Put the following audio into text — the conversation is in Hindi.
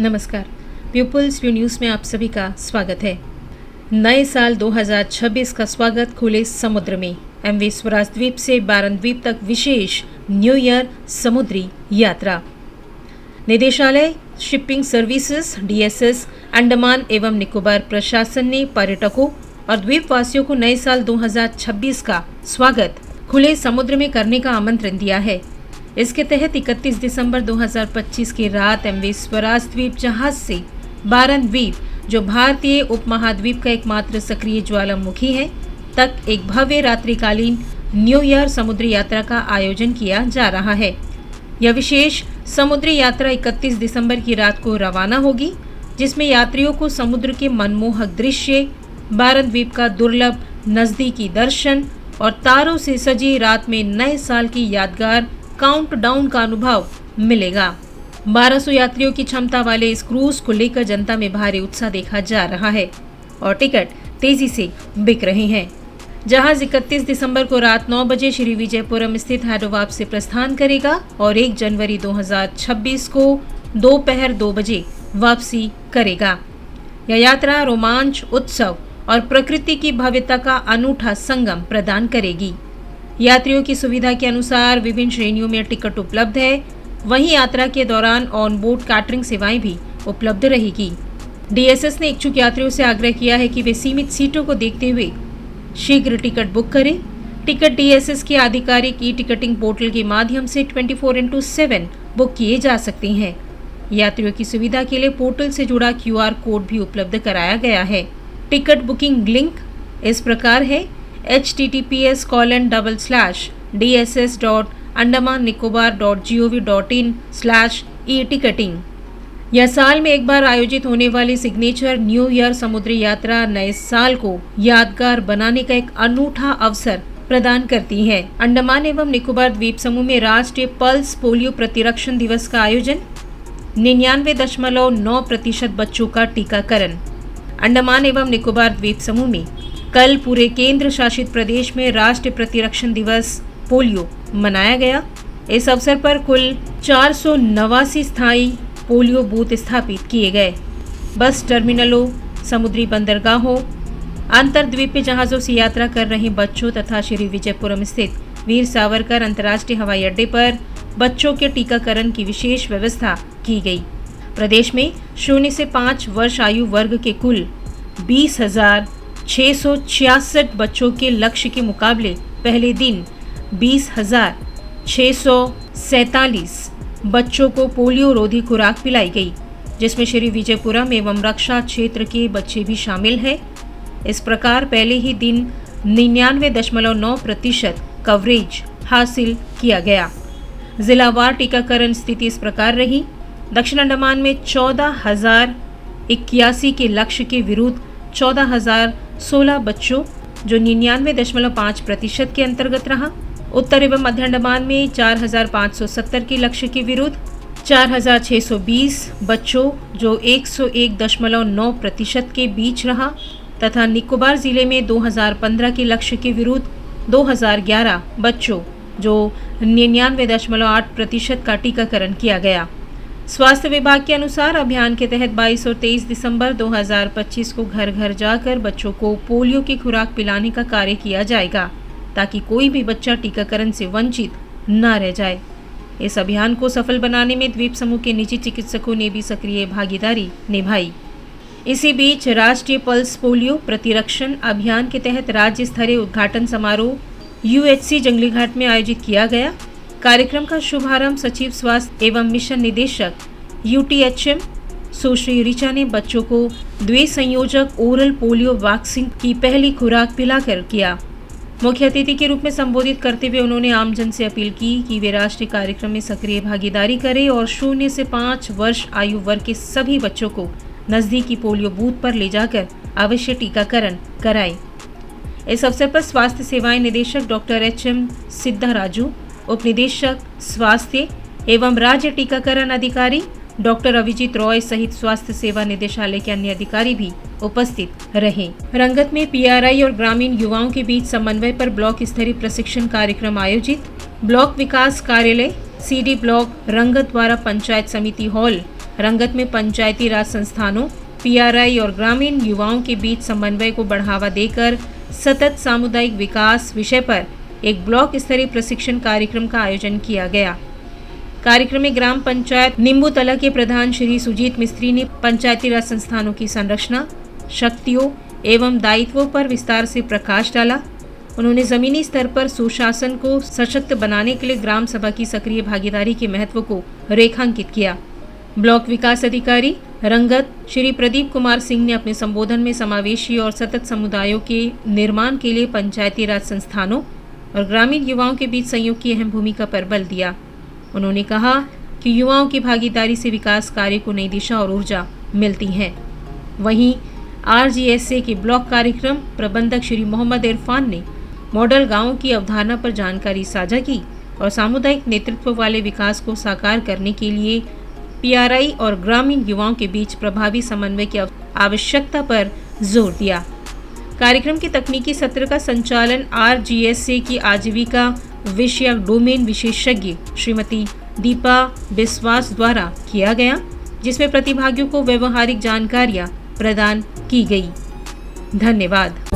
नमस्कार। पीपुल्स व्यू न्यूज़ में आप सभी का स्वागत है। नए साल 2026 का स्वागत खुले समुद्र में। एमवी स्वराज द्वीप से बारन द्वीप तक विशेष न्यू ईयर समुद्री यात्रा। निदेशालय शिपिंग सर्विसेज डीएसएस अंडमान एवं निकोबार प्रशासन ने पर्यटकों और द्वीपवासियों को नए साल 2026 का स्वागत खुले समुद्र में करने का आमंत्रण दिया है। इसके तहत 31 दिसंबर 2025 की रात एमवी स्वराज द्वीप जहाज से बारन द्वीप, जो भारतीय उपमहाद्वीप का एकमात्र सक्रिय ज्वालामुखी है, तक एक भव्य रात्रिकालीन न्यू ईयर समुद्री यात्रा का आयोजन किया जा रहा है। यह विशेष समुद्री यात्रा 31 दिसंबर की रात को रवाना होगी, जिसमें यात्रियों को समुद्र के मनमोहक दृश्य, बारन द्वीप का दुर्लभ नज़दीकी दर्शन और तारों से सजी रात में नए साल की यादगार काउंटडाउन का अनुभव मिलेगा। 1200 यात्रियों की क्षमता वाले इस क्रूज को लेकर जनता में भारी उत्साह देखा जा रहा है और टिकट तेजी से बिक रहे हैं। जहाज 31 दिसंबर को रात 9 बजे श्री विजयपुरम स्थित हैडोवाब से प्रस्थान करेगा और 1 जनवरी 2026 को दोपहर 2 बजे वापसी करेगा। यह यात्रा रोमांच, उत्सव और प्रकृति की भव्यता का अनूठा संगम प्रदान करेगी। यात्रियों की सुविधा के अनुसार विभिन्न श्रेणियों में टिकट उपलब्ध है। वहीं यात्रा के दौरान ऑन बोर्ड कैटरिंग सेवाएं भी उपलब्ध रहेगी। डीएसएस ने इच्छुक यात्रियों से आग्रह किया है कि वे सीमित सीटों को देखते हुए शीघ्र टिकट बुक करें। टिकट डीएसएस के आधिकारिक ई टिकटिंग पोर्टल के माध्यम से 24/7 बुक किए जा सकते हैं। यात्रियों की सुविधा के लिए पोर्टल से जुड़ा QR कोड भी उपलब्ध कराया गया है। टिकट बुकिंग लिंक इस प्रकार है: https://dss.andaman-nicobar.gov.in/e-ticketing। यह साल में एक बार आयोजित होने वाली सिग्नेचर न्यू ईयर समुद्री यात्रा नए साल को यादगार बनाने का एक अनूठा अवसर प्रदान करती है। अंडमान एवं निकोबार द्वीप समूह में राष्ट्रीय पल्स पोलियो प्रतिरक्षण दिवस का आयोजन। 99.9% बच्चों का टीकाकरण। अंडमान एवं निकोबार द्वीप समूह में कल पूरे केंद्र शासित प्रदेश में राष्ट्रीय प्रतिरक्षण दिवस पोलियो मनाया गया। इस अवसर पर कुल 489 स्थायी पोलियो बूथ स्थापित किए गए। बस टर्मिनलों, समुद्री बंदरगाहों, अंतर्द्वीपीय जहाज़ों से यात्रा कर रहे बच्चों तथा श्री विजयपुरम स्थित वीर सावरकर अंतर्राष्ट्रीय हवाई अड्डे पर बच्चों के टीकाकरण की विशेष व्यवस्था की गई। प्रदेश में 0 से 5 वर्ष आयु वर्ग के कुल 20,666 बच्चों के लक्ष्य के मुकाबले पहले दिन 20,647 बच्चों को पोलियो रोधी खुराक पिलाई गई, जिसमें श्री विजयपुरम एवं रक्षा क्षेत्र के बच्चे भी शामिल हैं। इस प्रकार पहले ही दिन 99.9% कवरेज हासिल किया गया। जिलावार टीकाकरण स्थिति इस प्रकार रही: दक्षिण अंडमान में 14,081 के लक्ष्य के विरुद्ध 14,016 बच्चों, जो 99.5% के अंतर्गत रहा। उत्तर एवं मध्य अंडमान में 4,570 के लक्ष्य के विरुद्ध 4,620 बच्चों, जो 101.9% के बीच रहा, तथा निकोबार जिले में 2,015 के लक्ष्य के विरुद्ध 2,011 बच्चों, जो 99.8% का टीकाकरण किया गया। स्वास्थ्य विभाग के अनुसार अभियान के तहत 22 और 23 दिसंबर 2025 को घर घर जाकर बच्चों को पोलियो की खुराक पिलाने का कार्य किया जाएगा, ताकि कोई भी बच्चा टीकाकरण से वंचित न रह जाए। इस अभियान को सफल बनाने में द्वीप समूह के निजी चिकित्सकों ने भी सक्रिय भागीदारी निभाई। इसी बीच राष्ट्रीय पल्स पोलियो प्रतिरक्षण अभियान के तहत राज्य स्तरीय उद्घाटन समारोह UHC जंगलीघाट में आयोजित किया गया। कार्यक्रम का शुभारंभ सचिव स्वास्थ्य एवं मिशन निदेशक UTHM सुश्री ऋचा ने बच्चों को द्विसंयोजक ओरल पोलियो वैक्सीन की पहली खुराक पिलाकर किया। मुख्य अतिथि के रूप में संबोधित करते हुए उन्होंने आमजन से अपील की कि वे राष्ट्रीय कार्यक्रम में सक्रिय भागीदारी करें और 0 से 5 वर्ष आयु वर्ग के सभी बच्चों को नजदीकी पोलियो बूथ पर ले जाकर अवश्य टीकाकरण कराएं। इस अवसर पर स्वास्थ्य सेवाएं निदेशक डॉक्टर HM सिद्धाराजू, उप निदेशक स्वास्थ्य एवं राज्य टीकाकरण अधिकारी डॉक्टर अभिजीत रॉय सहित स्वास्थ्य सेवा निदेशालय के अन्य अधिकारी भी उपस्थित रहे। रंगत में PRI और ग्रामीण युवाओं के बीच समन्वय पर ब्लॉक स्तरीय प्रशिक्षण कार्यक्रम आयोजित। ब्लॉक विकास कार्यालय CD ब्लॉक रंगत द्वारा पंचायत समिति हॉल रंगत में पंचायती राज संस्थानों, PRI और ग्रामीण युवाओं के बीच समन्वय को बढ़ावा देकर सतत सामुदायिक विकास विषय पर एक ब्लॉक स्तरीय प्रशिक्षण कार्यक्रम का आयोजन किया गया। कार्यक्रम में ग्राम पंचायत नींबूतला के प्रधान श्री सुजीत मिस्त्री ने पंचायती राज संस्थानों की संरचना, शक्तियों एवं दायित्वों पर विस्तार से प्रकाश डाला। उन्होंने जमीनी स्तर पर सुशासन को सशक्त बनाने के लिए ग्राम सभा की सक्रिय भागीदारी के महत्व को रेखांकित किया। ब्लॉक विकास अधिकारी रंगत श्री प्रदीप कुमार सिंह ने अपने संबोधन में समावेशी और सतत समुदायों के निर्माण के लिए पंचायती राज संस्थानों और ग्रामीण युवाओं के बीच सहयोग की अहम भूमिका पर बल दिया। उन्होंने कहा कि युवाओं की भागीदारी से विकास कार्य को नई दिशा और ऊर्जा मिलती है। वहीं RGSA के ब्लॉक कार्यक्रम प्रबंधक श्री मोहम्मद इरफान ने मॉडल गांवों की अवधारणा पर जानकारी साझा की और सामुदायिक नेतृत्व वाले विकास को साकार करने के लिए PRI और ग्रामीण युवाओं के बीच प्रभावी समन्वय की आवश्यकता पर जोर दिया। कार्यक्रम के तकनीकी सत्र का संचालन RGSA की आजीविका विषयक डोमेन विशेषज्ञ श्रीमती दीपा बिस्वास द्वारा किया गया, जिसमें प्रतिभागियों को व्यवहारिक जानकारियां प्रदान की गई। धन्यवाद।